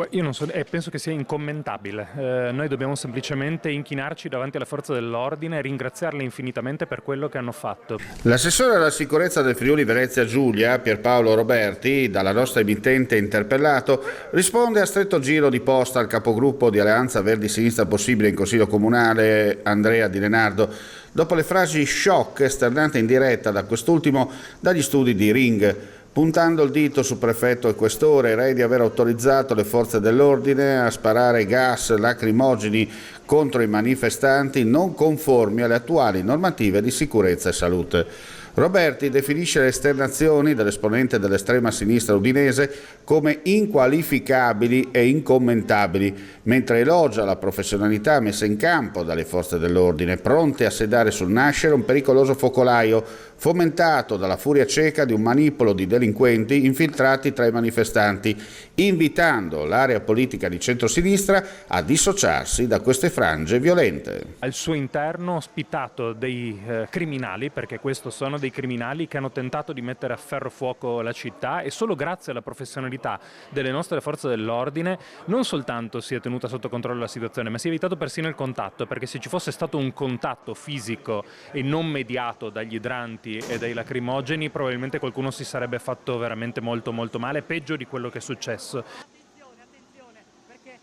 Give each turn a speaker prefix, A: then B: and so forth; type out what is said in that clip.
A: Io non so, penso che sia incommentabile. Noi dobbiamo semplicemente inchinarci davanti alle forze dell'ordine e ringraziarle infinitamente per quello che hanno fatto.
B: L'assessore alla sicurezza del Friuli Venezia Giulia, Pierpaolo Roberti, dalla nostra emittente interpellato, risponde a stretto giro di posta al capogruppo di Alleanza Verdi Sinistra Possibile in Consiglio Comunale, Andrea Di Lenardo, dopo le frasi shock esternate in diretta da quest'ultimo dagli studi di Ring. Puntando il dito su prefetto e questore, rei di aver autorizzato le forze dell'ordine a sparare gas lacrimogeni contro i manifestanti non conformi alle attuali normative di sicurezza e salute. Roberti definisce le esternazioni dell'esponente dell'estrema sinistra udinese come inqualificabili e incommentabili, mentre elogia la professionalità messa in campo dalle forze dell'ordine, pronte a sedare sul nascere un pericoloso focolaio fomentato dalla furia cieca di un manipolo di delinquenti infiltrati tra i manifestanti, invitando l'area politica di centrosinistra a dissociarsi da queste frange violente.
A: Al suo interno ha ospitato dei criminali, perché questo sono dei criminali che hanno tentato di mettere a ferro fuoco la città, e solo grazie alla professionalità delle nostre forze dell'ordine non soltanto si è tenuta sotto controllo la situazione, ma si è evitato persino il contatto, perché se ci fosse stato un contatto fisico e non mediato dagli idranti e dai lacrimogeni, probabilmente qualcuno si sarebbe fatto veramente molto male, peggio di quello che è successo.